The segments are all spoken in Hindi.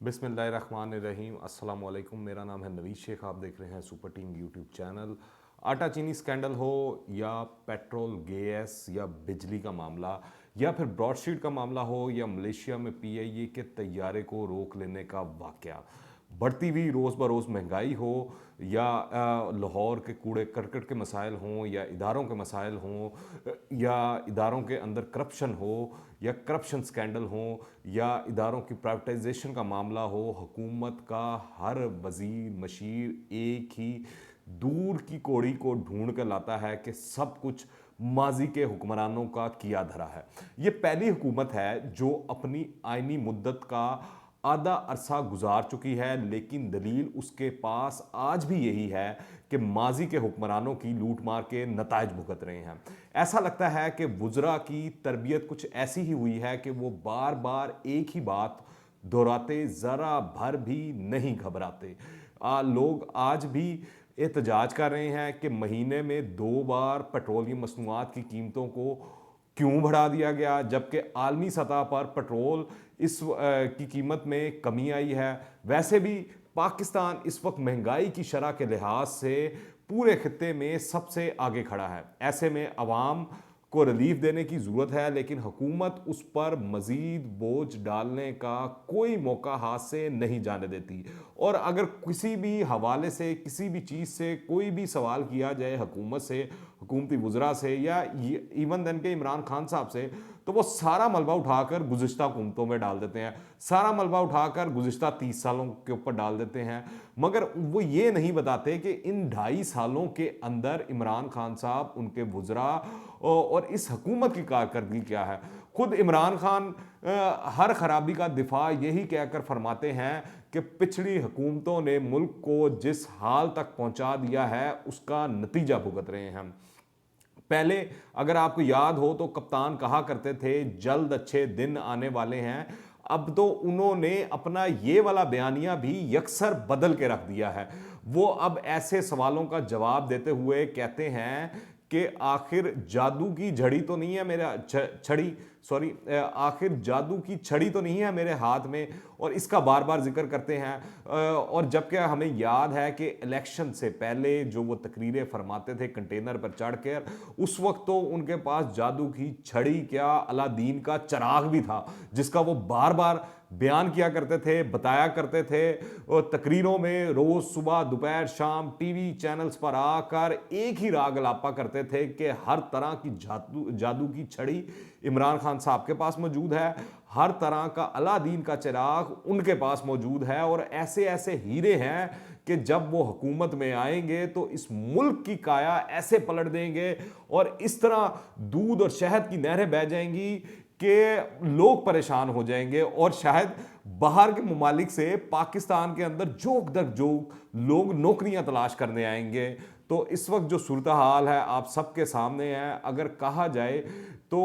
बिस्मिल्लाहिर्रहमानिर्रहीम। अस्सलाम वालेकुम। मेरा नाम है नवीद शेख। आप देख रहे हैं सुपर टीम यूट्यूब चैनल। आटा चीनी स्कैंडल हो या पेट्रोल गैस या बिजली का मामला या फिर ब्रॉडशीट का मामला हो या मलेशिया में पीआईए के तैयारे को रोक लेने का वाक़या, बढ़ती हुई रोज़ बरोज़ महंगाई हो या लाहौर के कूड़े करकट के मसाइल हों या इदारों के मसाइल हों या इदारों के अंदर करप्शन हो या करप्शन स्कैंडल हो या इदारों की प्राइवेटाइजेशन का मामला हो, हुकूमत का हर वजीर मशीर एक ही दूर की कोड़ी को ढूंढ कर लाता है कि सब कुछ माजी के हुक्मरानों का किया धरा है। ये पहली हुकूमत है जो अपनी आइनी मुद्दत का आधा अरसा गुजार चुकी है, लेकिन दलील उसके पास आज भी यही है कि माजी के हुक्मरानों की लूट मार के नतायज भुगत रहे हैं। ऐसा लगता है कि वुज़रा की तरबियत कुछ ऐसी ही हुई है कि वो बार बार एक ही बात दोहराते, ज़रा भर भी नहीं घबराते। लोग आज भी एहतजाज कर रहे हैं कि महीने में 2 बार पेट्रोलियम मसनूआत की कीमतों को क्यों बढ़ा दिया गया, जबकि आलमी सतह पर पेट्रोल की कीमत में कमी आई है। वैसे भी पाकिस्तान इस वक्त महंगाई की शरह के लिहाज से पूरे खित्ते में सबसे आगे खड़ा है। ऐसे में अवाम को रिलीफ देने की ज़रूरत है, लेकिन हुकूमत उस पर मज़ीद बोझ डालने का कोई मौका हाथ से नहीं जाने देती। और अगर किसी भी हवाले से, किसी भी चीज़ से कोई भी सवाल किया जाए हुकूमत से, हुकूमती वुज़रा से या इवन देन के इमरान खान साहब से, तो वो सारा मलबा उठाकर गुज़िश्ता हुकूमतों में डाल देते हैं, सारा मलबा उठाकर गुज़िश्ता 30 सालों के ऊपर डाल देते हैं। मगर वो ये नहीं बताते कि इन 2.5 सालों के अंदर इमरान खान साहब, उनके वुज़रा और इस हुकूमत की कारकर्दगी क्या है। खुद इमरान खान हर खराबी का दिफा यही कहकर फरमाते हैं कि पिछली हुकूमतों ने मुल्क को जिस हाल तक पहुंचा दिया है उसका नतीजा भुगत रहे हैं। पहले अगर आपको याद हो तो कप्तान कहा करते थे जल्द अच्छे दिन आने वाले हैं। अब तो उन्होंने अपना ये वाला बयानिया भी यकसर बदल के रख दिया है। वो अब ऐसे सवालों का जवाब देते हुए कहते हैं कि आखिर जादू की झड़ी तो नहीं है मेरा छड़ी सॉरी आखिर जादू की छड़ी तो नहीं है मेरे हाथ में, और इसका बार बार जिक्र करते हैं। और जबकि हमें याद है कि इलेक्शन से पहले जो वो तकरीरें फरमाते थे कंटेनर पर चढ़कर, उस वक्त तो उनके पास जादू की छड़ी क्या अलादीन का चिराग भी था, जिसका वो बार बार बयान किया करते थे, बताया करते थे। और तकरीरों में रोज सुबह दोपहर शाम टीवी चैनल्स पर आकर एक ही राग अलापा करते थे कि हर तरह की जादू की छड़ी इमरान खान साहब के पास मौजूद है, हर तरह का अलादीन का चिराग उनके पास मौजूद है, और ऐसे ऐसे हीरे हैं कि जब वो हुकूमत में आएंगे तो इस मुल्क की काया ऐसे पलट देंगे और इस तरह दूध और शहद की नहरें बह जाएंगी कि लोग परेशान हो जाएंगे। और शायद बाहर के मुमालिक से पाकिस्तान के अंदर जोक दर जोक लोग नौकरियां तलाश करने आएंगे। तो इस वक्त जो सूरत हाल है आप सबके सामने है। अगर कहा जाए तो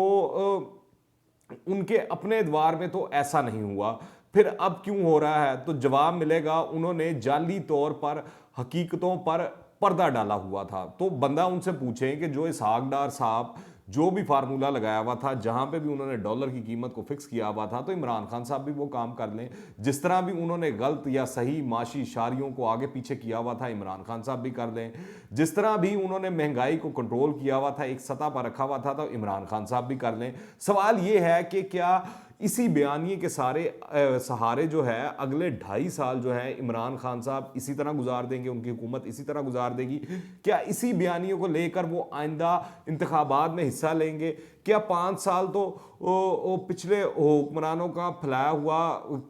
उनके अपने द्वार में तो ऐसा नहीं हुआ, फिर अब क्यों हो रहा है? तो जवाब मिलेगा, उन्होंने जाली तौर पर हकीकतों पर पर्दा डाला हुआ था। तो बंदा उनसे पूछे कि जो इसहाक डार साहब जो भी फार्मूला लगाया हुआ था, जहां पे भी उन्होंने डॉलर की कीमत को फिक्स किया हुआ था, तो इमरान खान साहब भी वो काम कर लें। जिस तरह भी उन्होंने गलत या सही माशी इशारियों को आगे पीछे किया हुआ था, इमरान खान साहब भी कर लें। जिस तरह भी उन्होंने महंगाई को कंट्रोल किया हुआ था, एक सतह पर रखा हुआ था, तो इमरान खान साहब भी कर लें। सवाल ये है कि क्या इसी बयानिए के सारे सहारे जो है अगले 2.5 साल जो है इमरान खान साहब इसी तरह गुजार देंगे, उनकी हुकूमत इसी तरह गुजार देगी? क्या इसी बयानियों को लेकर वो आइंदा इंतखाबात में हिस्सा लेंगे? क्या 5 साल तो पिछले हुक्मरानों का फैलाया हुआ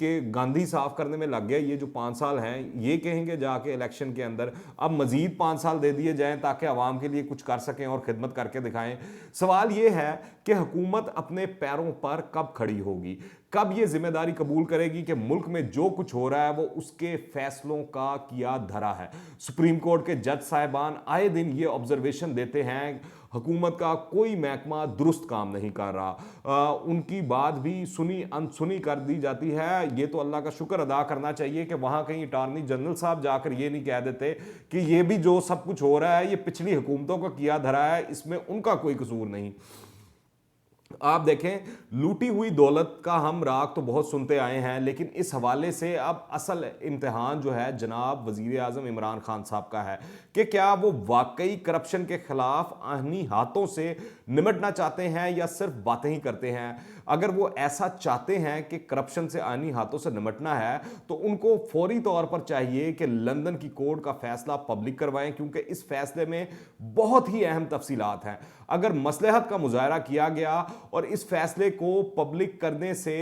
कि गांधी साफ करने में लग गया, ये जो 5 साल हैं ये कहेंगे जाके इलेक्शन के अंदर अब मजीद 5 साल दे दिए जाएं ताकि आवाम के लिए कुछ कर सकें और खिदमत करके दिखाएं? सवाल ये है कि हुकूमत अपने पैरों पर कब खड़ी होगी, कब ये जिम्मेदारी कबूल करेगी कि मुल्क में जो कुछ हो रहा है वो उसके फैसलों का किया धरा है। सुप्रीम कोर्ट के जज साहिबान आए दिन ये ऑब्जर्वेशन देते हैं हुकूमत का कोई महकमा दुरुस्त काम नहीं कर रहा। उनकी बात भी सुनी अनसुनी कर दी जाती है। ये तो अल्लाह का शुक्र अदा करना चाहिए कि वहाँ कहीं अटॉर्नी जनरल साहब जाकर ये नहीं कह देते कि ये भी जो सब कुछ हो रहा है ये पिछली हुकूमतों का किया धरा है, इसमें उनका कोई कसूर नहीं। आप देखें, लूटी हुई दौलत का हम राग तो बहुत सुनते आए हैं, लेकिन इस हवाले से अब असल इम्तिहान जो है जनाब वजीर आजम इमरान खान साहब का है कि क्या वो वाकई करप्शन के खिलाफ आहनी हाथों से निमटना चाहते हैं या सिर्फ बातें ही करते हैं। अगर वो ऐसा चाहते हैं कि करप्शन से आहनी हाथों से निमटना है, तो उनको फौरी तौर पर चाहिए कि लंदन की कोर्ट का फैसला पब्लिक करवाएं, क्योंकि इस फैसले में बहुत ही अहम तफसीलात हैं। अगर मसलहत का मुजाहरा किया गया और इस फैसले को पब्लिक करने से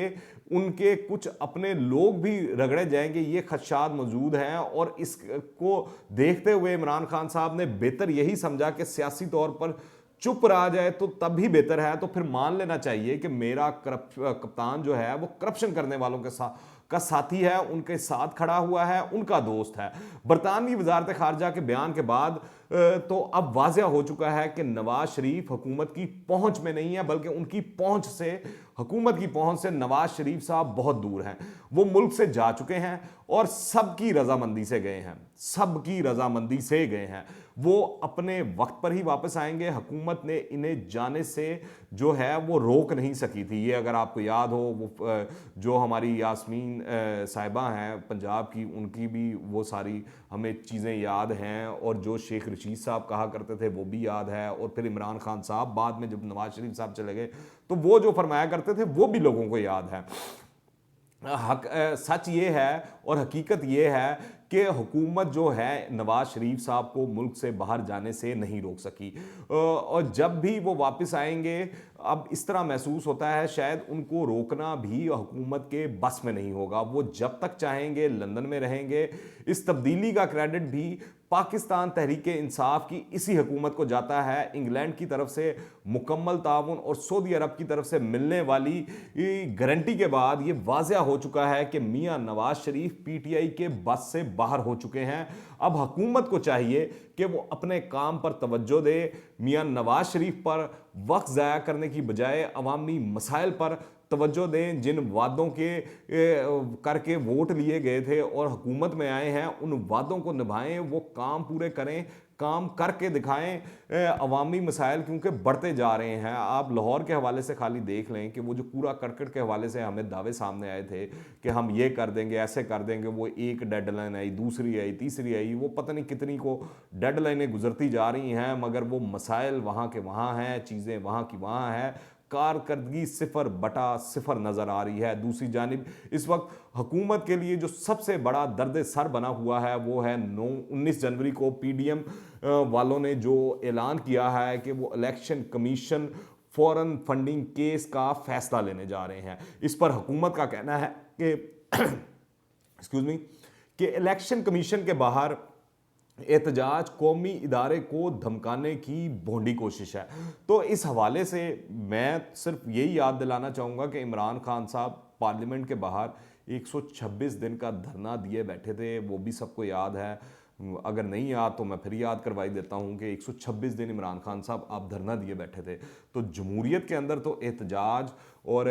उनके कुछ अपने लोग भी रगड़े जाएंगे, ये खदशात मौजूद हैं। और इसको देखते हुए इमरान खान साहब ने बेहतर यही समझा कि सियासी तौर पर चुप रहा जाए तो तब भी बेहतर है। तो फिर मान लेना चाहिए कि मेरा कप्तान जो है वो करप्शन करने वालों के साथ का साथी है, उनके साथ खड़ा हुआ है, उनका दोस्त है। बरतानवी वजारत खारजा के बयान के बाद तो अब वाज़ेह हो चुका है कि नवाज शरीफ हुकूमत की पहुंच में नहीं है, बल्कि उनकी पहुंच से, हुकूमत की पहुंच से नवाज शरीफ साहब बहुत दूर हैं। वो मुल्क से जा चुके हैं और सबकी रजामंदी से गए हैं, सबकी रजामंदी से गए हैं। वो अपने वक्त पर ही वापस आएंगे। हुकूमत ने इन्हें जाने से जो है वो रोक नहीं सकी थी। ये अगर आपको याद हो, वो जो हमारी यास्मीन साहिबा हैं पंजाब की, उनकी भी वो सारी हमें चीज़ें याद हैं, और जो शेख रशीद साहब कहा करते थे वो भी याद है। और फिर इमरान खान साहब बाद में जब नवाज शरीफ साहब चले गए तो वो जो फरमाया करते थे वो भी लोगों को याद है। सच ये है और हकीकत ये है कि हुकूमत जो है नवाज शरीफ साहब को मुल्क से बाहर जाने से नहीं रोक सकी। और जब भी वो वापस आएंगे, अब इस तरह महसूस होता है शायद उनको रोकना भी हुकूमत के बस में नहीं होगा। वो जब तक चाहेंगे लंदन में रहेंगे। इस तब्दीली का क्रेडिट भी पाकिस्तान तहरीक इंसाफ की इसी हुकूमत को जाता है। इंग्लैंड की तरफ से मुकम्मल ताउन और सऊदी अरब की तरफ से मिलने वाली गारंटी के बाद ये वाज़ेह हो चुका है कि मियां नवाज शरीफ पीटीआई के बस से बाहर हो चुके हैं। अब हुकूमत को चाहिए कि वो अपने काम पर तवज्जो दे, मियां नवाज शरीफ पर वक्त ज़ाया करने की बजाय अवामी मसाइल पर तवज्जो दें। जिन वादों के करके वोट लिए गए थे और हुकूमत में आए हैं, उन वादों को निभाएं, वो काम पूरे करें, काम करके दिखाएं। अवामी मसाइल क्योंकि बढ़ते जा रहे हैं। आप लाहौर के हवाले से खाली देख लें कि वो जो कूड़ा करकट के हवाले से हमें दावे सामने आए थे कि हम ये कर देंगे, ऐसे कर देंगे, वो एक डेडलाइन आई, दूसरी आई, तीसरी आई, वो पता नहीं कितनी को डेडलाइनें गुजरती जा रही हैं, मगर वो मसाइल वहाँ के वहाँ हैं, चीज़ें वहाँ की वहाँ हैं। कारकर्दगी 0/0 नज़र आ रही है। दूसरी जानिब इस वक्त हुकूमत के लिए जो सबसे बड़ा दर्द सर बना हुआ है वो है 19 जनवरी को पीडीएम वालों ने जो ऐलान किया है कि वो election commission foreign funding case का फैसला लेने जा रहे हैं। इस पर हुकूमत का कहना है कि एक्सक्यूज मी, कि इलेक्शन कमीशन के बाहर एहतजाज कौमी इदारे को धमकाने की भोंडी कोशिश है। तो इस हवाले से मैं सिर्फ यही याद दिलाना चाहूँगा कि इमरान खान साहब पार्लियामेंट के बाहर 126 दिन का धरना दिए बैठे थे, वो भी सबको याद है। अगर नहीं याद तो मैं फिर याद करवाई देता हूँ कि 126 दिन इमरान खान साहब आप धरना दिए बैठे थे। तो जमहूरियत के अंदर तो एहतजाज और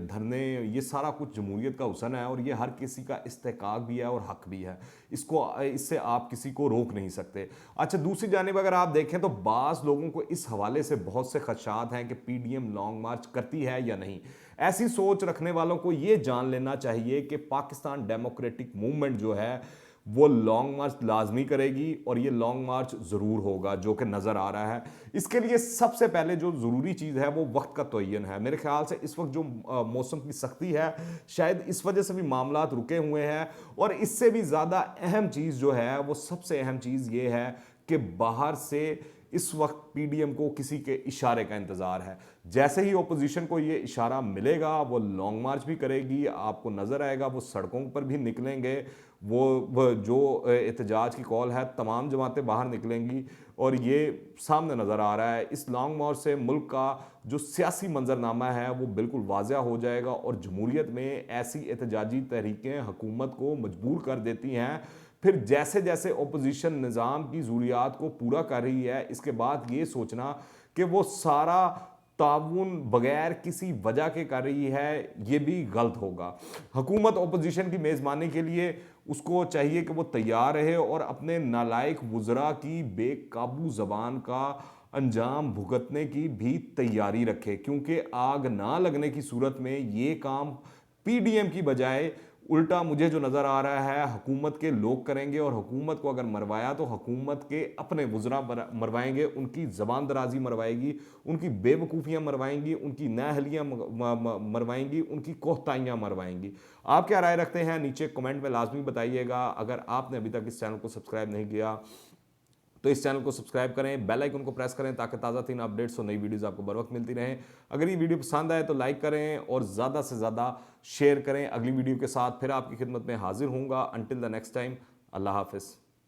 धरने, ये सारा कुछ जमहूरियत का हुस्न है, और ये हर किसी का इस्तेकाक भी है और हक भी है। इससे आप किसी को रोक नहीं सकते। अच्छा, दूसरी जानिब अगर आप देखें तो बाज़ लोगों को इस हवाले से बहुत से खदशात हैं कि पीडीएम लॉन्ग मार्च करती है या नहीं। ऐसी सोच रखने वालों को ये जान लेना चाहिए कि पाकिस्तान डेमोक्रेटिक मूवमेंट जो है वो लॉन्ग मार्च लाजमी करेगी, और ये लॉन्ग मार्च ज़रूर होगा, जो कि नज़र आ रहा है। इसके लिए सबसे पहले जो ज़रूरी चीज़ है वो वक्त का तयन है। मेरे ख्याल से इस वक्त जो मौसम की सख्ती है, शायद इस वजह से भी मामला रुके हुए हैं। और इससे भी ज़्यादा अहम चीज़ जो है, वो सबसे अहम चीज़ ये है कि बाहर से इस वक्त पीडीएम को किसी के इशारे का इंतज़ार है। जैसे ही ओपोजिशन को ये इशारा मिलेगा वो लॉन्ग मार्च भी करेगी। आपको नज़र आएगा वो सड़कों पर भी निकलेंगे। वो जो एहतजाज की कॉल है, तमाम जमातें बाहर निकलेंगी, और ये सामने नज़र आ रहा है। इस लॉन्ग मार्च से मुल्क का जो सियासी मंजरनामा है वो बिल्कुल वाज़ेह हो जाएगा, और जमहूरियत में ऐसी एहतजाजी तहरीकें हुकूमत को मजबूर कर देती हैं। फिर जैसे जैसे ओपोजिशन निज़ाम की ज़रूरियात को पूरा कर रही है, इसके बाद ये सोचना कि वो सारा ताउन बगैर किसी वजह के कर रही है, ये भी गलत होगा। हुकूमत ओपोजिशन की मेज़बानी के लिए उसको चाहिए कि वो तैयार रहे और अपने नालायक वुज़रा की बेकाबू ज़बान का अंजाम भुगतने की भी तैयारी रखे, क्योंकि आग ना लगने की सूरत में ये काम पीडीएम की बजाय उल्टा मुझे जो नजर आ रहा है हुकूमत के लोग करेंगे। और हुकूमत को अगर मरवाया तो हुकूमत के अपने वुज़रा मरवाएंगे, उनकी जबान दराजी मरवाएगी, उनकी बेवकूफ़ियाँ मरवाएंगी, उनकी नाअहलियाँ मरवाएंगी, उनकी कोहताइयाँ मरवाएंगी। आप क्या राय रखते हैं नीचे कमेंट में लाजमी बताइएगा। अगर आपने अभी तक इस चैनल को सब्सक्राइब नहीं किया तो इस चैनल को सब्सक्राइब करें, बेल आइकन को प्रेस करें ताकि ताज़ा तीन अपडेट्स और नई वीडियोस आपको बर वक्त मिलती रहें। अगर ये वीडियो पसंद आए तो लाइक करें और ज़्यादा से ज़्यादा शेयर करें। अगली वीडियो के साथ फिर आपकी खिदमत में हाजिर होऊंगा। अंटिल द नेक्स्ट टाइम, अल्लाह हाफिज़।